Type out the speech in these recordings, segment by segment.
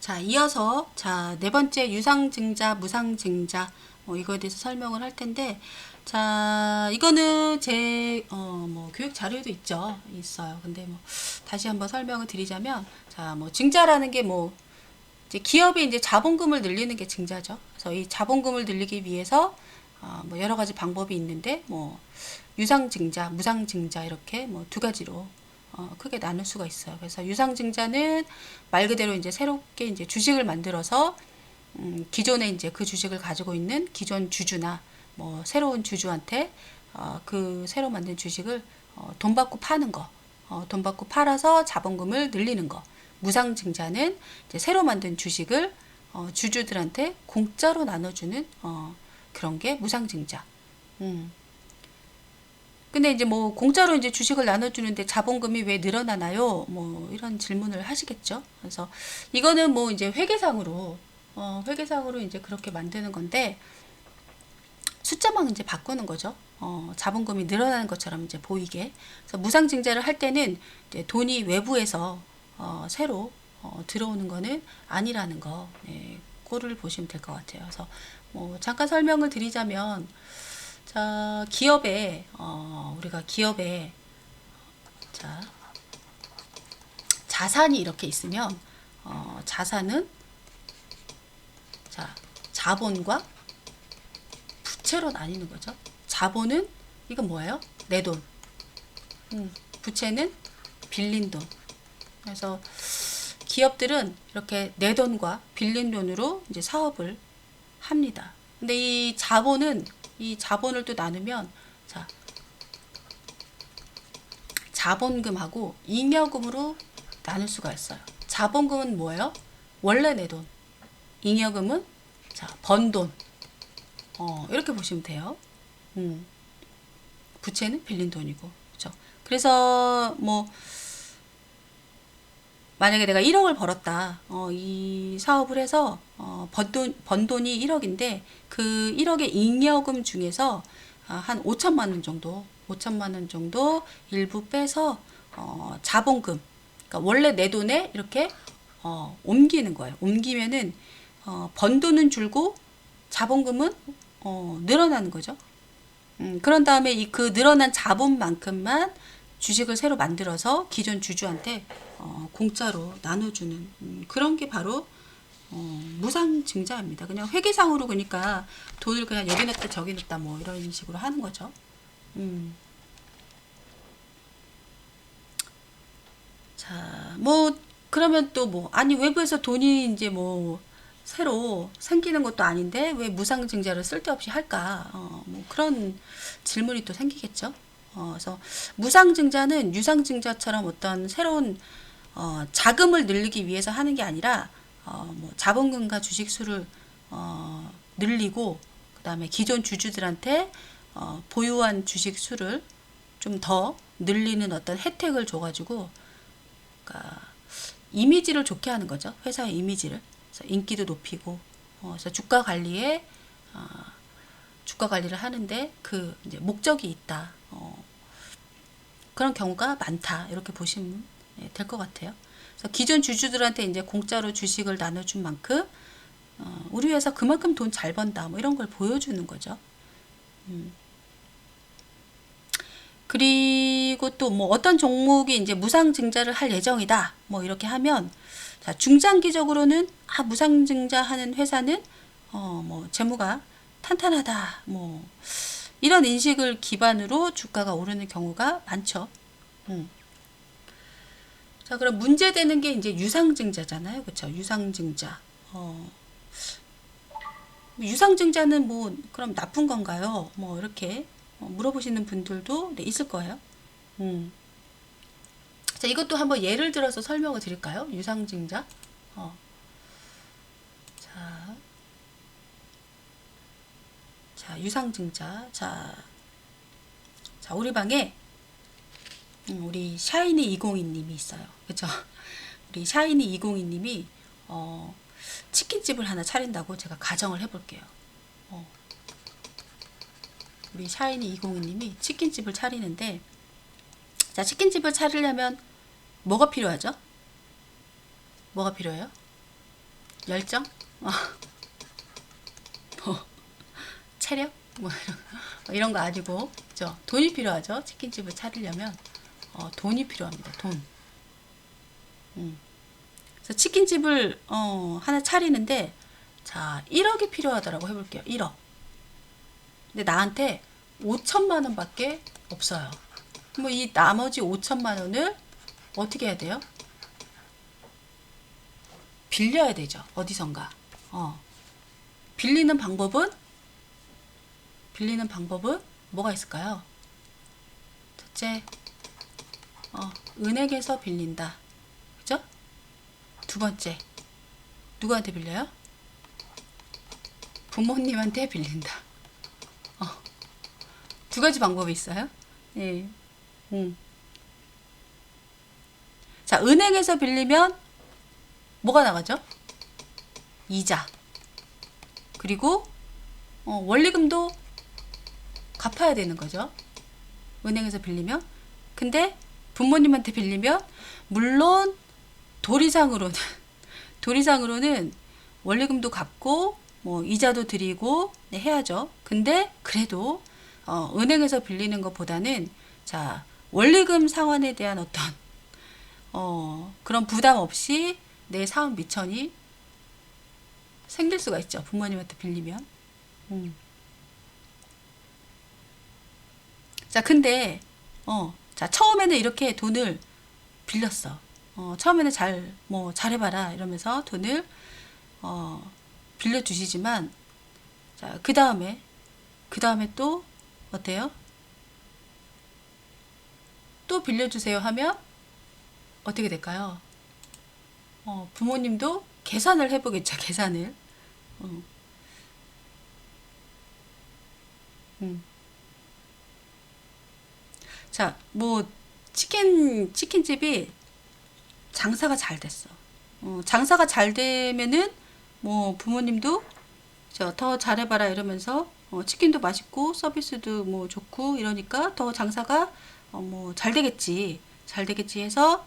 자, 이어서 자, 네 번째 유상증자, 무상증자 이거에 대해서 설명을 할 텐데, 자, 이거는 제 뭐 교육 자료에도 있어요. 근데 뭐 다시 한번 설명을 드리자면, 자, 뭐 증자라는 게 뭐 이제 기업이 이제 자본금을 늘리는 게 증자죠. 그래서 이 자본금을 늘리기 위해서 뭐 여러 가지 방법이 있는데, 뭐 유상증자, 무상증자 이렇게 뭐 두 가지로 크게 나눌 수가 있어요. 그래서 유상증자는 말 그대로 이제 새롭게 이제 주식을 만들어서 기존에 이제 그 주식을 가지고 있는 기존 주주나 뭐 새로운 주주한테 그 새로 만든 주식을 돈 받고 파는 거, 돈 받고 팔아서 자본금을 늘리는 거. 무상증자는 이제 새로 만든 주식을 주주들한테 공짜로 나눠주는 그런 게 무상증자. 음. 근데 이제 뭐 공짜로 이제 주식을 나눠주는데 자본금이 왜 늘어나나요? 뭐 이런 질문을 하시겠죠. 그래서 이거는 뭐 이제 회계상으로 이제 그렇게 만드는 건데 숫자만 이제 바꾸는 거죠. 자본금이 늘어나는 것처럼 이제 보이게. 그래서 무상증자를 할 때는 이제 돈이 외부에서 새로 들어오는 거는 아니라는 거, 네, 그거를 보시면 될 것 같아요. 그래서 뭐 잠깐 설명을 드리자면, 자, 우리가 기업에, 자, 자산이 이렇게 있으면, 자산은, 자, 자본과 부채로 나뉘는 거죠. 자본은, 이건 뭐예요? 내 돈. 부채는 빌린 돈. 그래서 기업들은 이렇게 내 돈과 빌린 돈으로 이제 사업을 합니다. 근데 이 자본을 또 나누면, 자, 자본금하고 잉여금으로 나눌 수가 있어요. 자본금은 뭐예요? 원래 내 돈. 잉여금은 자, 번 돈. 이렇게 보시면 돼요. 부채는 빌린 돈이고. 그렇죠? 그래서 뭐 만약에 내가 1억을 벌었다. 이 사업을 해서 번 돈이 1억인데 그 1억의 잉여금 중에서 한 5천만 원 정도 일부 빼서 자본금, 그러니까 원래 내 돈에 이렇게 옮기는 거예요. 옮기면은 번 돈은 줄고 자본금은 늘어나는 거죠. 그런 다음에 그 늘어난 자본만큼만 주식을 새로 만들어서 기존 주주한테 공짜로 나눠주는 그런 게 바로 무상증자입니다. 그냥 회계상으로 그러니까 돈을 그냥 여기 넣다 저기 넣다 뭐 이런 식으로 하는 거죠. 자, 뭐 그러면 또 뭐 아니 외부에서 돈이 이제 뭐 새로 생기는 것도 아닌데 왜 무상증자를 쓸데없이 할까? 뭐 그런 질문이 또 생기겠죠. 그래서 무상증자는 유상증자처럼 어떤 새로운 자금을 늘리기 위해서 하는 게 아니라 뭐 자본금과 주식수를 늘리고 그다음에 기존 주주들한테 보유한 주식수를 좀 더 늘리는 어떤 혜택을 줘가지고, 그러니까 이미지를 좋게 하는 거죠. 회사의 이미지를. 그래서 인기도 높이고, 그래서 주가 관리를 하는데 그 이제 목적이 있다. 그런 경우가 많다. 이렇게 보시면 될 것 같아요. 그래서 기존 주주들한테 이제 공짜로 주식을 나눠준 만큼 우리 회사 그만큼 돈 잘 번다. 뭐 이런 걸 보여주는 거죠. 그리고 또 뭐 어떤 종목이 이제 무상증자를 할 예정이다. 뭐 이렇게 하면, 자, 중장기적으로는 무상증자하는 회사는 뭐 재무가 탄탄하다. 뭐 이런 인식을 기반으로 주가가 오르는 경우가 많죠. 음. 자, 그럼 문제되는 게 이제 유상증자잖아요. 그렇죠? 유상증자. 유상증자는 뭐 그럼 나쁜 건가요? 뭐 이렇게 물어보시는 분들도 네, 있을 거예요. 음. 자, 이것도 한번 예를 들어서 설명을 드릴까요? 유상증자. 어. 자, 유상증자. 자, 우리 방에 우리 샤이니 202님이 있어요. 그죠? 우리 샤이니 202님이 치킨집을 하나 차린다고 제가 가정을 해볼게요. 우리 샤이니 202님이 치킨집을 차리는데, 자, 치킨집을 차리려면 뭐가 필요하죠? 뭐가 필요해요? 열정? 뭐 체력? 뭐 이런 거 아니고, 그죠? 돈이 필요하죠. 치킨집을 차리려면 돈이 필요합니다. 돈. 그래서 치킨집을 하나 차리는데, 자, 1억이 필요하더라고. 해볼게요. 1억. 근데 나한테 5천만 원밖에 없어요. 뭐 이 나머지 5천만 원을 어떻게 해야 돼요? 빌려야 되죠. 어디선가. 빌리는 방법은 뭐가 있을까요? 첫째, 은행에서 빌린다. 그죠? 두 번째, 누구한테 빌려요? 부모님한테 빌린다. 두 가지 방법이 있어요. 예. 자, 은행에서 빌리면 뭐가 나가죠? 이자. 그리고 원리금도 갚아야 되는 거죠. 은행에서 빌리면. 근데 부모님한테 빌리면 물론 도리상으로는 도리상으로는 원리금도 갚고 뭐 이자도 드리고 네, 해야죠. 근데 그래도 은행에서 빌리는 것보다는 자, 원리금 상환에 대한 어떤 그런 부담 없이 내 사업 미천이 생길 수가 있죠. 부모님한테 빌리면. 자, 근데 자, 처음에는 이렇게 돈을 빌렸어. 처음에는 잘해봐라 이러면서 돈을 빌려주시지만, 자, 그 다음에 또 어때요? 또 빌려주세요 하면 어떻게 될까요? 부모님도 계산을 해보겠죠. 계산을. 음. 자, 뭐 치킨집이 장사가 잘 됐어. 장사가 잘 되면은 뭐 부모님도 더 잘해봐라 이러면서 치킨도 맛있고 서비스도 뭐 좋고 이러니까 더 장사가 뭐 잘 되겠지. 잘 되겠지 해서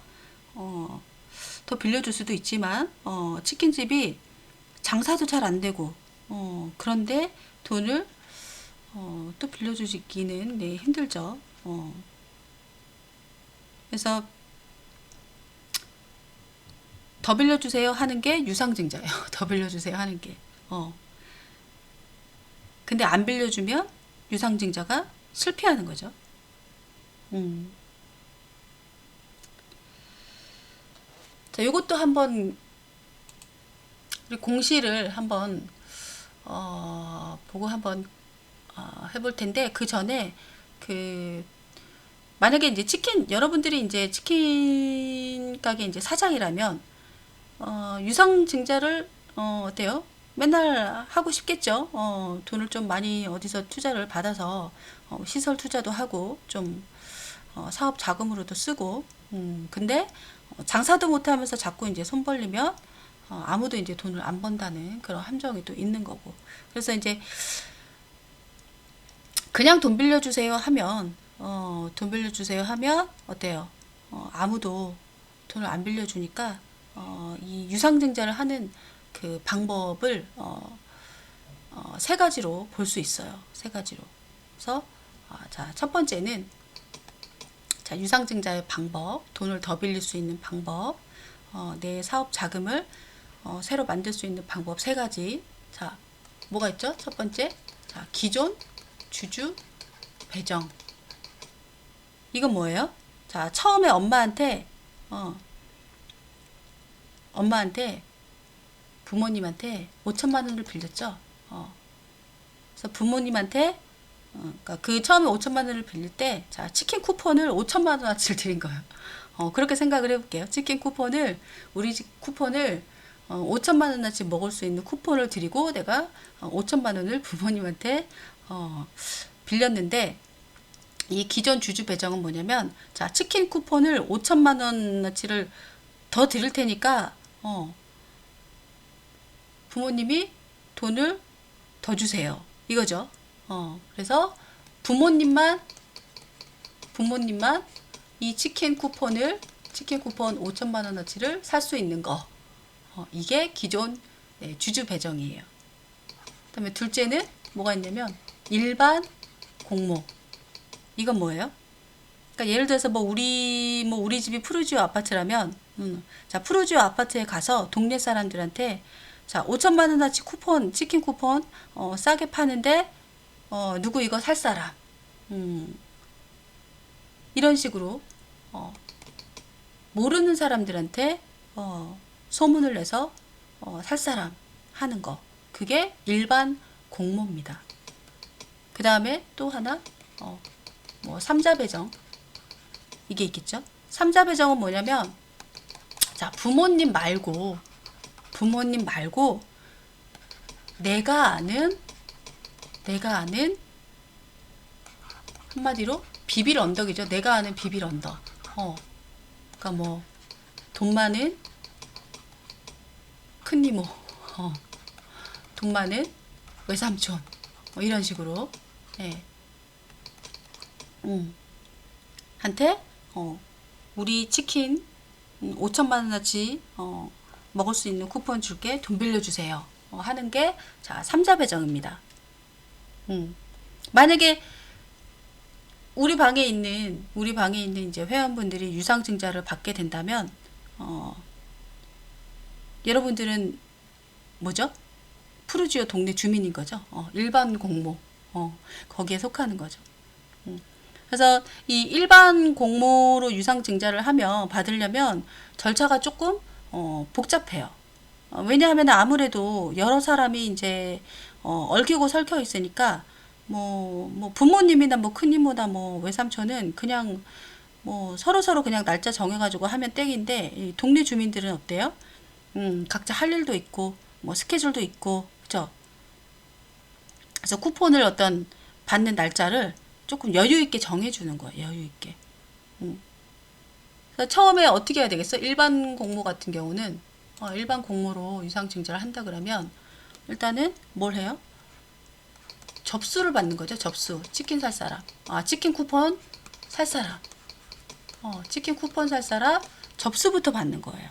더 빌려줄 수도 있지만 치킨집이 장사도 잘 안 되고 그런데 돈을 또 빌려주기는 네, 힘들죠. 그래서 더 빌려주세요 하는 게 유상증자예요. 더 빌려주세요 하는 게. 근데 안 빌려주면 유상증자가 실패하는 거죠. 자, 요것도 한번 우리 공시를 한번 보고 한번 해볼 텐데, 그 전에 그 만약에 이제 여러분들이 이제 치킨 가게 이제 사장이라면 유상증자를 어때요? 맨날 하고 싶겠죠. 돈을 좀 많이 어디서 투자를 받아서 시설 투자도 하고 좀 사업 자금으로도 쓰고. 근데 장사도 못하면서 자꾸 이제 손 벌리면 아무도 이제 돈을 안 번다는 그런 함정이 또 있는 거고. 그래서 이제 그냥 돈 빌려주세요 하면 어때요? 아무도 돈을 안 빌려주니까 이 유상증자를 하는 그 방법을 세 가지로 볼 수 있어요. 세 가지로. 그래서 자, 첫 번째는 자, 유상증자의 방법, 돈을 더 빌릴 수 있는 방법, 내 사업 자금을 새로 만들 수 있는 방법 세 가지. 자, 뭐가 있죠? 첫 번째, 자, 기존 주주 배정. 이건 뭐예요? 자, 처음에 엄마한테 부모님한테 5천만 원을 빌렸죠. 그래서 부모님한테 그러니까 그 처음에 5천만 원을 빌릴 때, 자, 치킨 쿠폰을 5천만 원어치를 드린 거예요. 그렇게 생각을 해볼게요. 치킨 쿠폰을, 우리 집 쿠폰을 5천만 원어치 먹을 수 있는 쿠폰을 드리고 내가 5천만 원을 부모님한테 빌렸는데, 이 기존 주주 배정은 뭐냐면, 자, 치킨 쿠폰을 5천만 원어치를 더 드릴 테니까 부모님이 돈을 더 주세요. 이거죠. 그래서 부모님만 이 치킨 쿠폰 5천만 원어치를 살 수 있는 거. 이게 기존 네, 주주 배정이에요. 그다음에 둘째는 뭐가 있냐면 일반 공모. 이건 뭐예요? 그러니까 예를 들어서 우리 집이 푸르지오 아파트라면 자, 푸르지오 아파트에 가서 동네 사람들한테 자, 5천만 원어치 쿠폰, 치킨 쿠폰 싸게 파는데 누구 이거 살 사람. 이런 식으로 모르는 사람들한테 소문을 내서 살 사람 하는 거. 그게 일반 공모입니다. 그 다음에 또 하나 뭐 삼자배정 이게 있겠죠. 삼자배정은 뭐냐면 자, 부모님 말고 내가 아는 한마디로 비빌 언덕이죠. 내가 아는 비빌 언덕. 그러니까 뭐 돈 많은 큰 이모, 돈 많은 외삼촌, 이런 식으로, 예, 한테 우리 치킨 5천만 원어치 먹을 수 있는 쿠폰 줄게, 돈 빌려주세요. 하는 게 자, 삼자 배정입니다. 만약에 우리 방에 있는 이제 회원분들이 유상증자를 받게 된다면 여러분들은 뭐죠? 푸르지오 동네 주민인 거죠. 일반 공모 거기에 속하는 거죠. 그래서 이 일반 공모로 유상증자를 하면 받으려면 절차가 조금 복잡해요. 왜냐하면 아무래도 여러 사람이 이제 얽히고 설켜 있으니까 뭐 부모님이나 뭐 큰이모나 뭐 외삼촌은 그냥 뭐 서로 그냥 날짜 정해가지고 하면 땡인데 이 동네 주민들은 어때요? 각자 할 일도 있고 뭐 스케줄도 있고 그죠? 그래서 쿠폰을 어떤 받는 날짜를 조금 여유 있게 정해주는 거예요. 여유 있게. 그래서 처음에 어떻게 해야 되겠어? 일반 공모 같은 경우는 일반 공모로 유상증자를 한다 그러면 일단은 뭘 해요? 접수를 받는 거죠. 접수. 치킨 살 사람. 치킨 쿠폰 살 사람. 치킨 쿠폰 살 사람 접수부터 받는 거예요.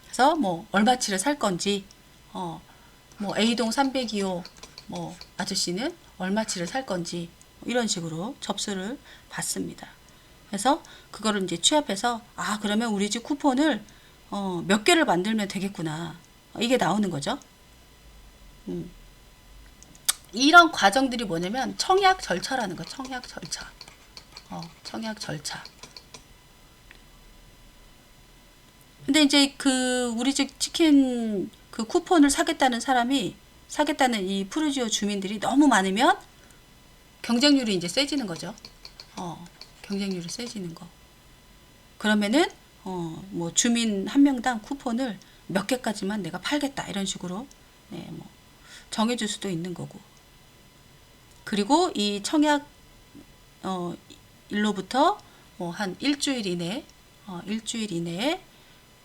그래서 뭐 얼마치를 살 건지 뭐 A동 302호 뭐 아저씨는 얼마치를 살 건지 이런 식으로 접수를 받습니다. 그래서 그거를 이제 취합해서 그러면 우리 집 쿠폰을 몇 개를 만들면 되겠구나. 이게 나오는 거죠. 이런 과정들이 뭐냐면 청약 절차라는 거. 청약 절차. 청약 절차. 근데 이제 그 우리 집 치킨 그 쿠폰을 사겠다는 이 푸르지오 주민들이 너무 많으면 경쟁률이 이제 세지는 거죠. 경쟁률이 세지는 거. 그러면은 뭐 주민 한 명당 쿠폰을 몇 개까지만 내가 팔겠다 이런 식으로 뭐 정해줄 수도 있는 거고. 그리고 이 청약 일로부터 뭐 한 일주일 이내에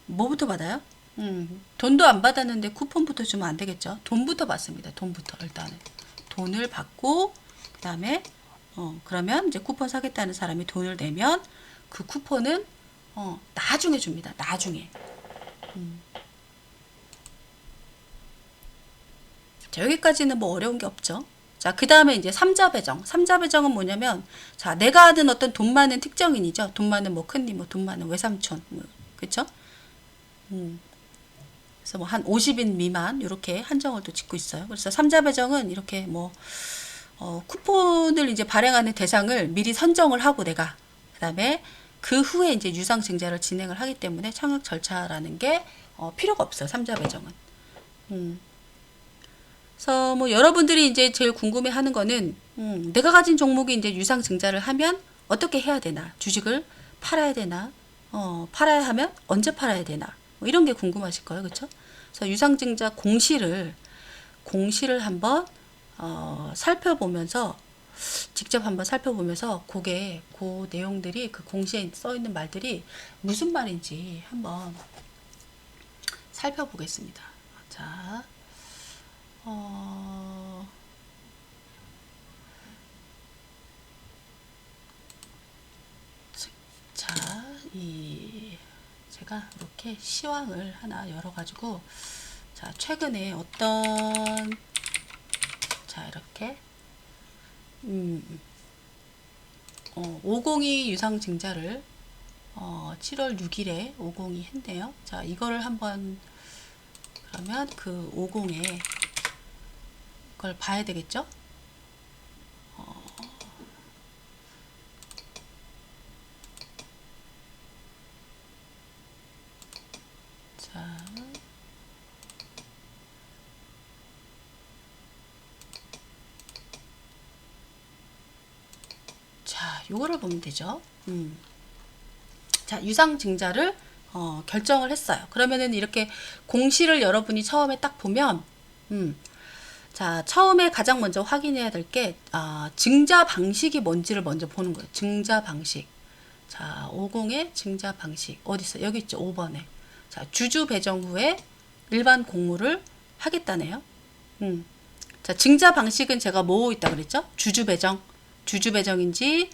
뭐부터 받아요? 돈도 안 받았는데 쿠폰부터 주면 안 되겠죠. 돈부터 받습니다. 돈부터 일단은 돈을 받고 그 다음에 그러면 이제 쿠폰 사겠다는 사람이 돈을 내면 그 쿠폰은 나중에 줍니다. 나중에. 자, 여기까지는 뭐 어려운 게 없죠. 자, 그 다음에 이제 삼자 배정. 삼자 배정은 뭐냐면, 자, 내가 아는 어떤 돈 많은 특정인이죠. 돈 많은 뭐 큰님, 뭐 돈 많은 외삼촌, 그쵸? 그래서 뭐 한 50인 미만, 이렇게 한정을 또 짓고 있어요. 그래서 삼자 배정은 이렇게 뭐, 쿠폰을 이제 발행하는 대상을 미리 선정을 하고 내가, 그 다음에 그 후에 이제 유상증자를 진행을 하기 때문에 청약 절차라는 게 필요가 없어요. 삼자 배정은. 그래서 뭐 여러분들이 이제 제일 궁금해하는 거는 내가 가진 종목이 이제 유상증자를 하면 어떻게 해야 되나? 주식을 팔아야 되나? 팔아야 하면 언제 팔아야 되나? 뭐 이런 게 궁금하실 거예요, 그렇죠? 그래서 유상증자 공시를 한번 살펴보면서 직접 한번 살펴보면서 그 내용들이 그 공시에 써 있는 말들이 무슨 말인지 한번 살펴보겠습니다. 자. 자, 제가 이렇게 시황을 하나 열어가지고 자, 최근에 어떤, 자, 이렇게, 502 유상증자를 7월 6일에 502 했네요. 자, 이거를 한번, 그러면 그 50에 그걸 봐야 되겠죠? 자, 요거를 보면 되죠. 자, 유상증자를 결정을 했어요. 그러면은 이렇게 공시를 여러분이 처음에 딱 보면, 자, 처음에 가장 먼저 확인해야 될 게, 증자 방식이 뭔지를 먼저 보는 거예요. 증자 방식. 자, 50의 증자 방식. 어디 있어? 여기 있죠. 5번에. 자, 주주 배정 후에 일반 공모를 하겠다네요. 자, 증자 방식은 제가 뭐 있다 그랬죠? 주주 배정. 주주 배정인지,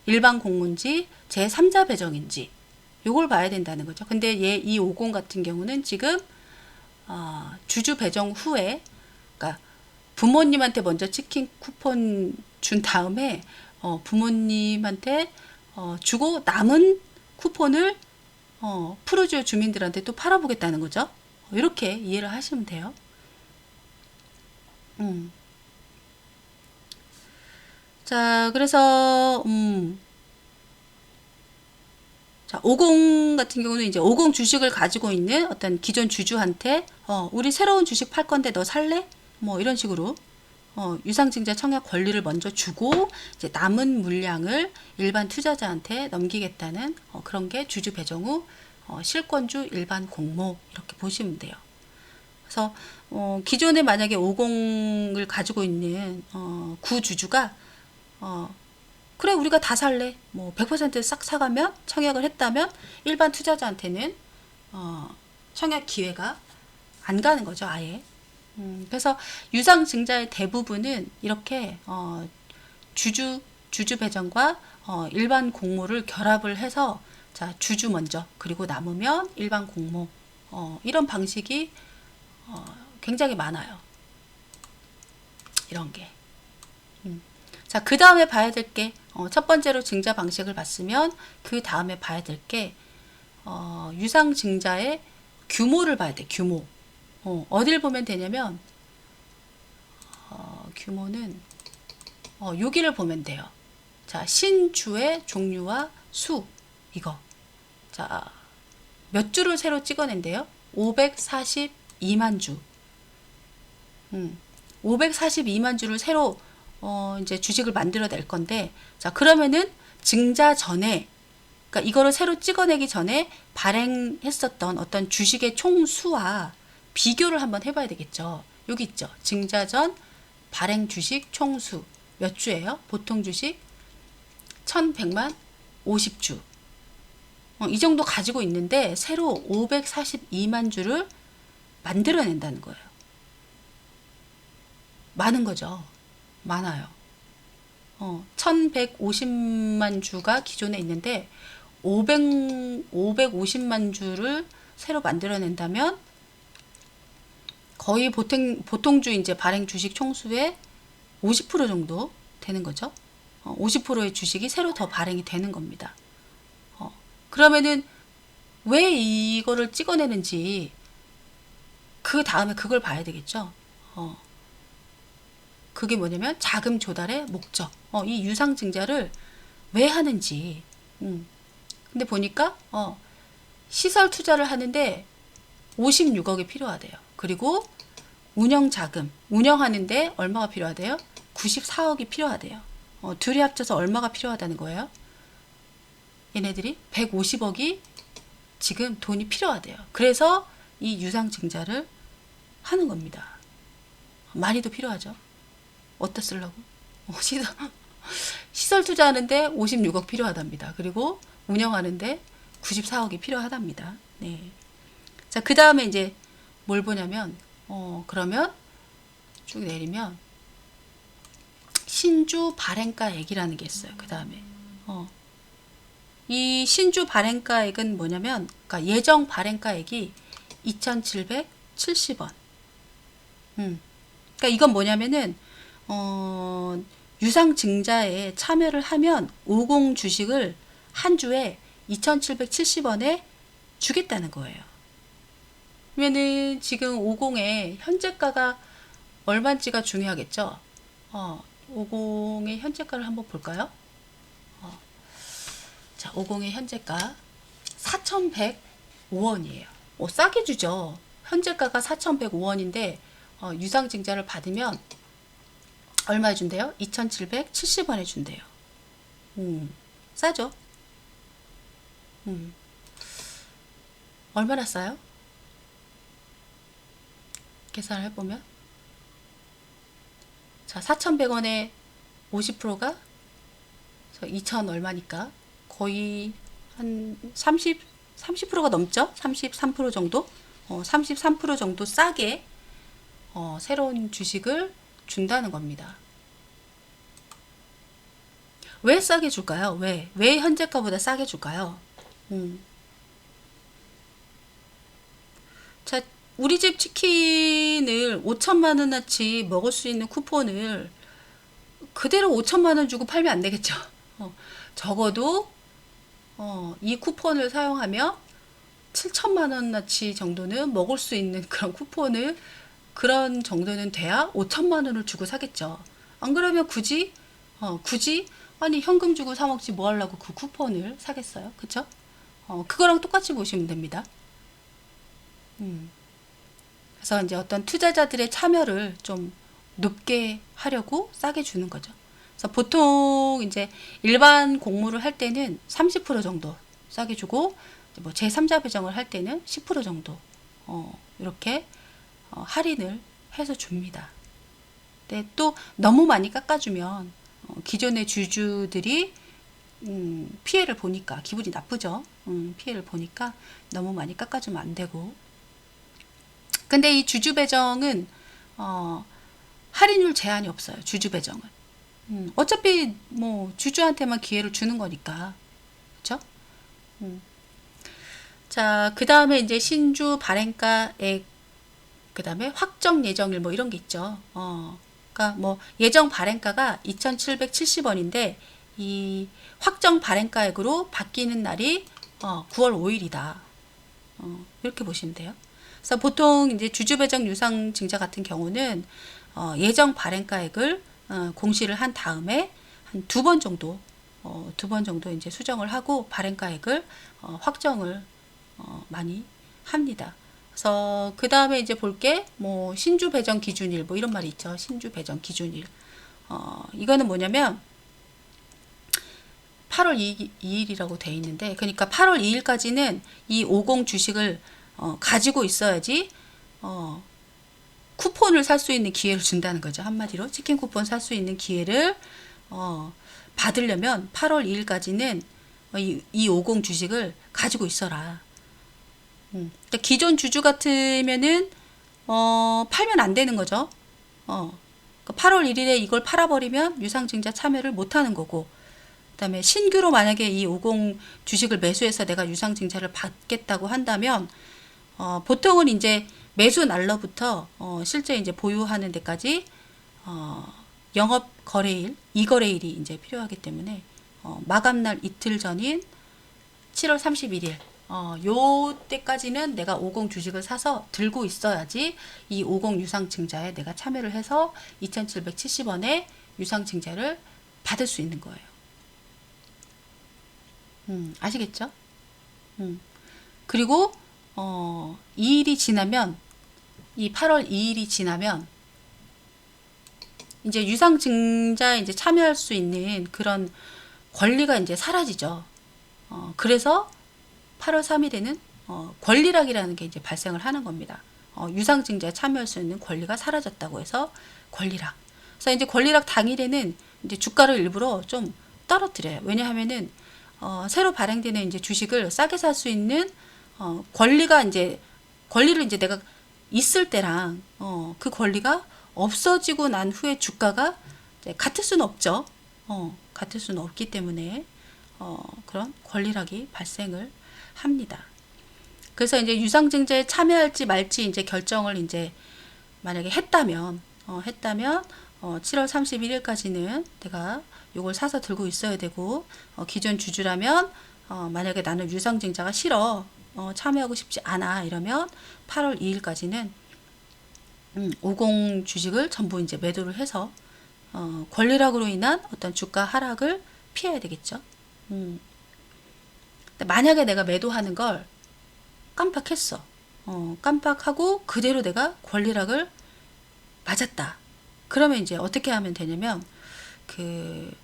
일반 공모인지, 제3자 배정인지. 요걸 봐야 된다는 거죠. 근데 이 50 같은 경우는 지금, 주주 배정 후에, 그러니까 부모님한테 먼저 치킨 쿠폰 준 다음에, 부모님한테, 주고 남은 쿠폰을, 푸르지오 주민들한테 또 팔아보겠다는 거죠. 이렇게 이해를 하시면 돼요. 자, 그래서, 자, 50 같은 경우는 이제 50 주식을 가지고 있는 어떤 기존 주주한테, 우리 새로운 주식 팔 건데 너 살래? 뭐 이런 식으로, 유상증자 청약 권리를 먼저 주고, 이제 남은 물량을 일반 투자자한테 넘기겠다는, 그런 게 주주 배정 후, 실권주 일반 공모, 이렇게 보시면 돼요. 그래서, 기존에 만약에 50을 가지고 있는, 구주주가, 그래 우리가 다 살래 뭐 100%싹 사가면 청약을 했다면 일반 투자자한테는 청약 기회가 안 가는 거죠 아예. 그래서 유상증자의 대부분은 이렇게 주주 배정과 일반 공모를 결합을 해서 자 주주 먼저 그리고 남으면 일반 공모 이런 방식이 굉장히 많아요. 이런 게. 자, 그 다음에 봐야 될 게, 첫 번째로 증자 방식을 봤으면, 그 다음에 봐야 될 게, 유상증자의 규모를 봐야 돼, 규모. 어딜 보면 되냐면, 규모는, 여기를 보면 돼요. 자, 신주의 종류와 수, 이거. 자, 몇 주를 새로 찍어낸대요? 542만 주. 542만 주를 새로 이제 주식을 만들어낼 건데, 자, 그러면은 증자 전에, 그러니까 이거를 새로 찍어내기 전에 발행했었던 어떤 주식의 총수와 비교를 한번 해봐야 되겠죠. 여기 있죠. 증자 전 발행 주식 총수. 몇 주예요? 보통 주식 1100만 50주. 이 정도 가지고 있는데, 새로 542만 주를 만들어낸다는 거예요. 많은 거죠. 많아요. 1150만 주가 기존에 있는데 550만 주를 새로 만들어낸다면 거의 보통주 이제 발행 주식 총수의 50% 정도 되는 거죠. 50%의 주식이 새로 더 발행이 되는 겁니다. 그러면은 왜 이거를 찍어내는지 그 다음에 그걸 봐야 되겠죠. 그게 뭐냐면 자금 조달의 목적. 이 유상증자를 왜 하는지. 근데 보니까 시설 투자를 하는데 56억이 필요하대요. 그리고 운영 자금, 운영하는데 얼마가 필요하대요? 94억이 필요하대요. 둘이 합쳐서 얼마가 필요하다는 거예요? 얘네들이 150억이 지금 돈이 필요하대요. 그래서 이 유상증자를 하는 겁니다. 많이도 필요하죠. 어디다 쓰려고? 시설 투자하는데 56억 필요하답니다. 그리고 운영하는데 94억이 필요하답니다. 네. 자, 그 다음에 이제 뭘 보냐면, 그러면 쭉 내리면 신주 발행가액이라는 게 있어요. 그 다음에. 이 신주 발행가액은 뭐냐면, 그러니까 예정 발행가액이 2,707억 1770원. 그러니까 이건 뭐냐면은 유상증자에 참여를 하면 50 주식을 한 주에 2,770원에 주겠다는 거예요. 그러면은 지금 50의 현재가가 얼마인지가 중요하겠죠. 50의 현재가를 한번 볼까요? 자, 50의 현재가 4,105원이에요. 싸게 주죠. 현재가가 4,105원인데 유상증자를 받으면 얼마에 준대요? 2,770원에 준대요. 싸죠? 얼마나 싸요? 계산을 해보면 자, 4,100원에 50%가 2,000 얼마니까 거의 한 30%가 넘죠? 33% 정도? 33% 정도 싸게 새로운 주식을 준다는 겁니다. 왜 싸게 줄까요? 왜 현재가보다 싸게 줄까요? 자, 우리 집 치킨을 5천만 원어치 먹을 수 있는 쿠폰을 그대로 5천만 원 주고 팔면 안 되겠죠. 적어도 이 쿠폰을 사용하면 7천만 원어치 정도는 먹을 수 있는 그런 쿠폰을 그런 정도는 돼야 5천만 원을 주고 사겠죠. 안 그러면 굳이 아니 현금 주고 사 먹지 뭐 하려고 그 쿠폰을 사겠어요. 그쵸? 그거랑 똑같이 보시면 됩니다. 그래서 이제 어떤 투자자들의 참여를 좀 높게 하려고 싸게 주는 거죠. 그래서 보통 이제 일반 공모를 할 때는 30% 정도 싸게 주고 뭐 제3자 배정을 할 때는 10% 정도 이렇게 할인을 해서 줍니다. 근데 또 너무 많이 깎아주면 기존의 주주들이 피해를 보니까 기분이 나쁘죠. 피해를 보니까 너무 많이 깎아주면 안 되고. 근데 이 주주 배정은 할인율 제한이 없어요. 주주 배정은. 어차피 뭐 주주한테만 기회를 주는 거니까. 그렇죠? 자, 그 다음에 이제 신주 발행가액, 그 다음에 확정 예정일 뭐 이런 게 있죠. 그러니까 뭐 예정 발행가가 2,770원인데 이 확정 발행가액으로 바뀌는 날이 9월 5일이다. 이렇게 보시면 돼요. 그래서 보통 이제 주주 배정 유상 증자 같은 경우는 예정 발행가액을 공시를 한 다음에 한 두 번 정도 이제 수정을 하고 발행가액을 확정을 많이 합니다. 그래서 그 다음에 이제 볼게 뭐 신주 배정 기준일 뭐 이런 말이 있죠. 신주 배정 기준일. 이거는 뭐냐면 8월 2일이라고 돼 있는데 그러니까 8월 2일까지는 이 50 주식을 가지고 있어야지 쿠폰을 살 수 있는 기회를 준다는 거죠. 한마디로 치킨 쿠폰 살 수 있는 기회를 받으려면 8월 2일까지는 이 50 주식을 가지고 있어라. 그러니까 기존 주주 같으면은 팔면 안 되는 거죠. 그러니까 8월 1일에 이걸 팔아버리면 유상증자 참여를 못하는 거고, 그 다음에 신규로 만약에 이 50 주식을 매수해서 내가 유상증자를 받겠다고 한다면 보통은 이제 매수 날로부터 실제 이제 보유하는 데까지 영업 거래일, 이거래일이 이제 필요하기 때문에 마감날 이틀 전인 7월 31일 요 때까지는 내가 50 주식을 사서 들고 있어야지 이 50 유상증자에 내가 참여를 해서 2,770원에 유상증자를 받을 수 있는 거예요. 아시겠죠? 그리고 2일이 지나면 이 8월 2일이 지나면 이제 유상증자에 이제 참여할 수 있는 그런 권리가 이제 사라지죠. 그래서 8월 3일에는 권리락이라는 게 이제 발생을 하는 겁니다. 유상증자에 참여할 수 있는 권리가 사라졌다고 해서 권리락. 그래서 이제 권리락 당일에는 이제 주가를 일부러 좀 떨어뜨려요. 왜냐하면은 새로 발행되는 이제 주식을 싸게 살 수 있는 권리를 이제 내가 있을 때랑 그 권리가 없어지고 난 후에 주가가 같을 수는 없죠. 같을 수는 없기 때문에 그런 권리락이 발생을 합니다. 그래서 이제 유상증자에 참여할지 말지 이제 결정을 이제 만약에 했다면 7월 31일까지는 내가 요걸 사서 들고 있어야 되고, 기존 주주라면 만약에 나는 유상증자가 싫어, 참여하고 싶지 않아 이러면 8월 2일까지는 50 주식을 전부 이제 매도를 해서 권리락으로 인한 어떤 주가 하락을 피해야 되겠죠. 만약에 내가 매도하는 걸 깜빡했어. 깜빡하고 그대로 내가 권리락을 맞았다. 그러면 이제 어떻게 하면 되냐면 그게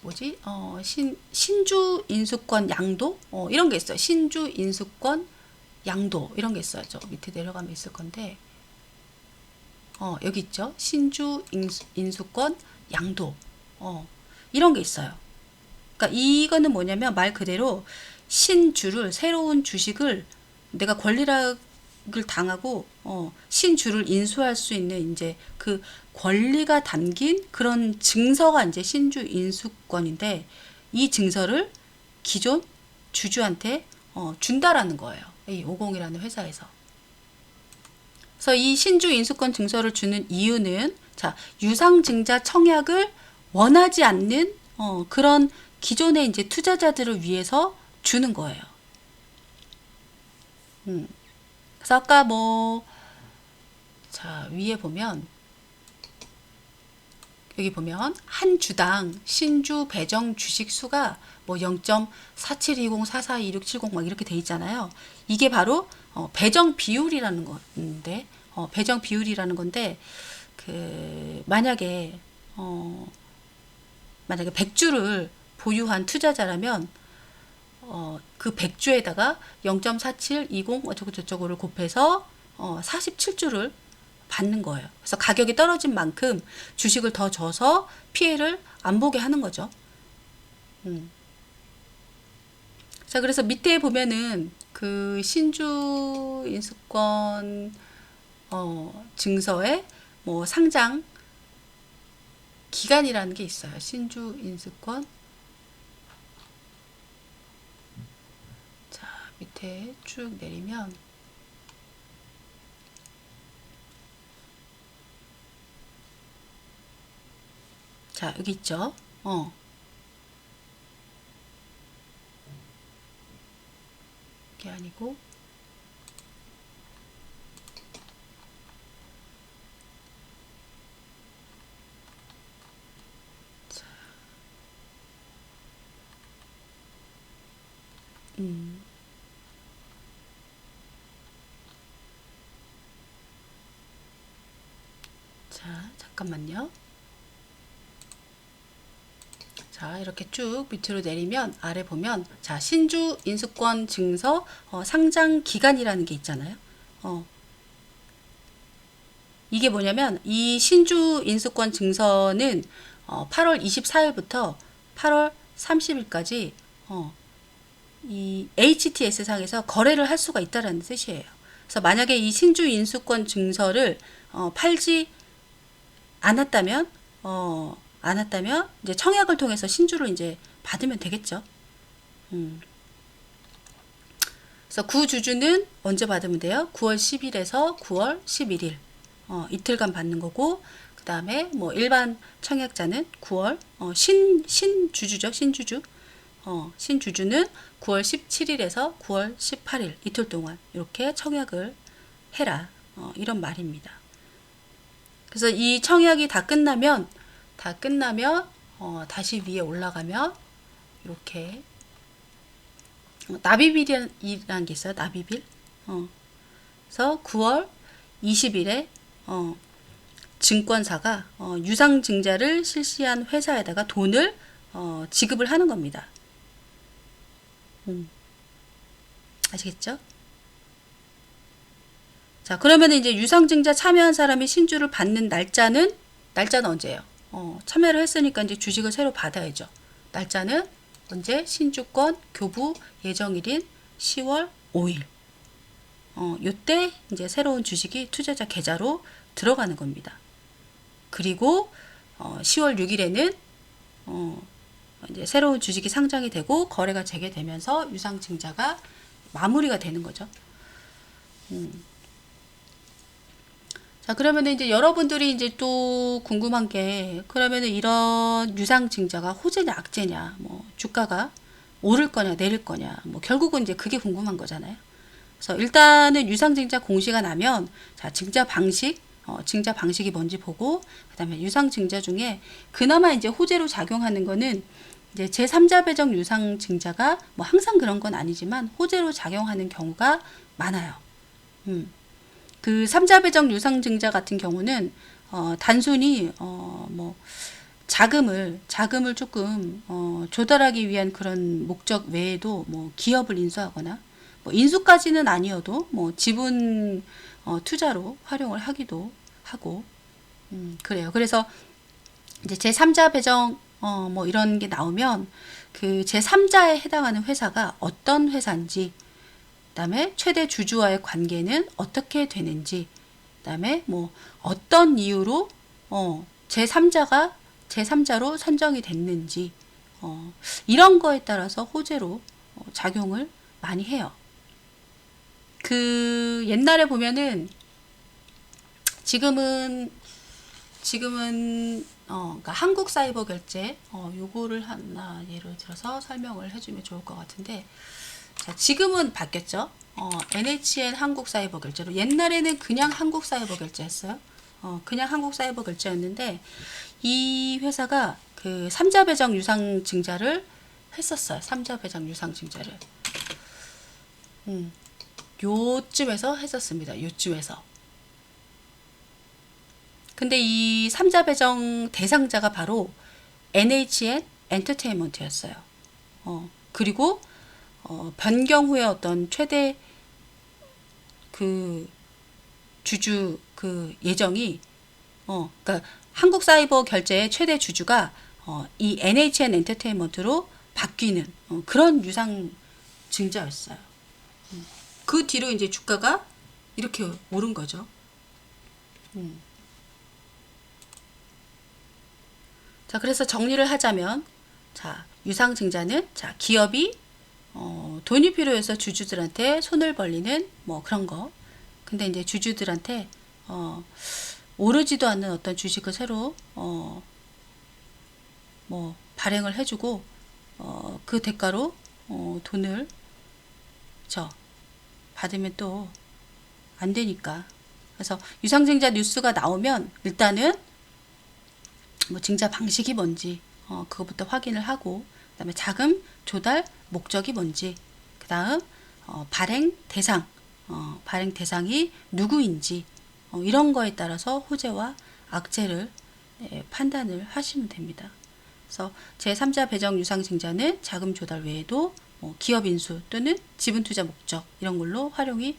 뭐지? 신주 인수권 양도? 이런 게 있어요. 신주 인수권 양도 이런 게 있어요. 저 밑에 내려가면 있을 건데, 여기 있죠. 신주 인수권 양도. 이런 게 있어요. 그러니까 이거는 뭐냐면 말 그대로 신주를, 새로운 주식을 내가 권리락을 당하고 신주를 인수할 수 있는 이제 그 권리가 담긴 그런 증서가 이제 신주 인수권인데, 이 증서를 기존 주주한테 준다라는 거예요. 이 50이라는 회사에서. 그래서 이 신주 인수권 증서를 주는 이유는, 자, 유상증자 청약을 원하지 않는 그런 기존의 이제 투자자들을 위해서 주는 거예요. 그래서 아까 자, 위에 보면, 여기 보면 한 주당 신주 배정 주식 수가 0.4720, 442670 막 이렇게 돼 있잖아요. 이게 바로 배정 비율이라는 건데, 배정 비율이라는 건데, 만약에 100주를 보유한 투자자라면 그 100주에다가 0.4720 어쩌고 저쩌고를 곱해서 47주를 받는 거예요. 그래서 가격이 떨어진 만큼 주식을 더 줘서 피해를 안 보게 하는 거죠. 자, 그래서 밑에 보면은 그 신주 인수권 증서에 상장 기간이라는 게 있어요. 신주 인수권. 자, 밑에 쭉 내리면 자, 여기 있죠. 이게 아니고, 자, 자, 잠깐만요. 자, 이렇게 쭉 밑으로 내리면 아래 보면, 자, 신주 인수권 증서 상장 기간이라는 게 있잖아요. 이게 뭐냐면 이 신주 인수권 증서는 8월 24일부터 8월 30일까지 이 HTS 상에서 거래를 할 수가 있다라는 뜻이에요. 그래서 만약에 이 신주 인수권 증서를 팔지 않았다면 이제 청약을 통해서 신주를 이제 받으면 되겠죠. 그래서 구주주는 언제 받으면 돼요? 9월 10일에서 9월 11일 이틀간 받는 거고, 그 다음에 일반 청약자는 9월 신주주죠. 신주주. 신주주는 9월 17일에서 9월 18일 이틀 동안 이렇게 청약을 해라. 이런 말입니다. 그래서 이 청약이 다 끝나면 다시 위에 올라가면 이렇게 납입일이라는 게 있어요. 납입일. 그래서 9월 20일에 증권사가 유상증자를 실시한 회사에다가 돈을 지급을 하는 겁니다. 아시겠죠? 자, 그러면 이제 유상증자 참여한 사람이 신주를 받는 날짜는 언제예요? 참여를 했으니까 이제 주식을 새로 받아야죠. 날짜는 언제? 신주권 교부 예정일인 10월 5일. 요때 이제 새로운 주식이 투자자 계좌로 들어가는 겁니다. 그리고 10월 6일에는 이제 새로운 주식이 상장이 되고 거래가 재개되면서 유상증자가 마무리가 되는 거죠. 자, 그러면은 이제 여러분들이 이제 또 궁금한 게, 그러면은 이런 유상증자가 호재냐 악재냐, 뭐 주가가 오를 거냐 내릴 거냐, 뭐 결국은 이제 그게 궁금한 거잖아요. 그래서 일단은 유상증자 공시가 나면, 자, 증자 방식, 증자 방식이 뭔지 보고, 그 다음에 유상증자 중에 그나마 이제 호재로 작용하는 거는 이제 제3자 배정 유상증자가 뭐 항상 그런 건 아니지만 호재로 작용하는 경우가 많아요. 그 3자 배정 유상증자 같은 경우는 단순히 뭐 자금을 조금 조달하기 위한 그런 목적 외에도 뭐 기업을 인수하거나 뭐 인수까지는 아니어도 뭐 지분 투자로 활용을 하기도 하고 그래요. 그래서 이제 제3자 배정 뭐 이런 게 나오면 그 제3자에 해당하는 회사가 어떤 회사인지, 그다음에 최대 주주와의 관계는 어떻게 되는지, 그다음에 뭐 어떤 이유로 제3자로 선정이 됐는지, 이런 거에 따라서 호재로 작용을 많이 해요. 그 옛날에 보면은 지금은 그러니까 한국 사이버 결제 요거를 하나 예를 들어서 설명을 해주면 좋을 것 같은데, 자, 지금은 바뀌었죠. NHN 한국 사이버 결제로. 옛날에는 그냥 한국 사이버 결제였어요. 그냥 한국 사이버 결제였는데 이 회사가 그 3자 배정 유상 증자를 했었어요. 3자 배정 유상 증자를. 요쯤에서 했었습니다. 요쯤에서. 근데 이 3자 배정 대상자가 바로 NHN 엔터테인먼트였어요. 그리고 변경 후에 어떤 최대 그 주주 그 예정이 그러니까 한국 사이버 결제의 최대 주주가 이 NHN 엔터테인먼트로 바뀌는 그런 유상 증자였어요. 그 뒤로 이제 주가가 이렇게 오른 거죠. 자, 그래서 정리를 하자면, 자, 유상증자는, 자, 기업이 돈이 필요해서 주주들한테 손을 벌리는 뭐 그런 거. 근데 이제 주주들한테 오르지도 않는 어떤 주식을 새로 뭐 발행을 해주고 그 대가로 돈을 받으면 또 안 되니까. 그래서 유상증자 뉴스가 나오면 일단은 뭐 증자 방식이 뭔지 그것부터 확인을 하고, 그다음에 자금 조달 목적이 뭔지, 그다음 발행 대상이 누구인지 이런 거에 따라서 호재와 악재를 판단을 하시면 됩니다. 그래서 제3자 배정 유상증자는 자금 조달 외에도 기업 인수 또는 지분 투자 목적 이런 걸로 활용이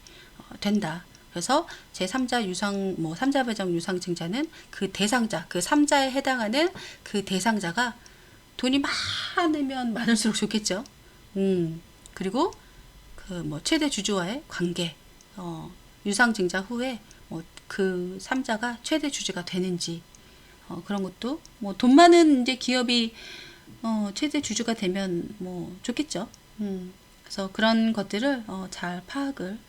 된다. 그래서 제3자 유상, 3자 배정 유상증자는 그 대상자, 그 3자에 해당하는 그 대상자가 돈이 많으면 많을수록 좋겠죠. 그리고 그 최대 주주와의 관계, 유상증자 후에 그 3자가 최대 주주가 되는지, 그런 것도, 돈 많은 이제 기업이, 최대 주주가 되면 좋겠죠. 그래서 그런 것들을, 잘 파악을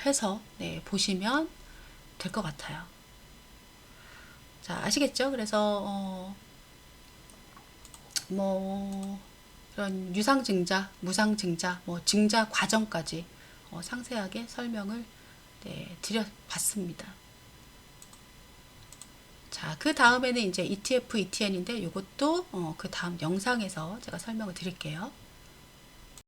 해서 보시면 될 것 같아요. 자, 아시겠죠? 그래서 이런 유상증자, 무상증자, 증자 과정까지 상세하게 설명을 드려봤습니다. 자, 그 다음에는 이제 ETF, ETN인데 이것도 그 다음 영상에서 제가 설명을 드릴게요.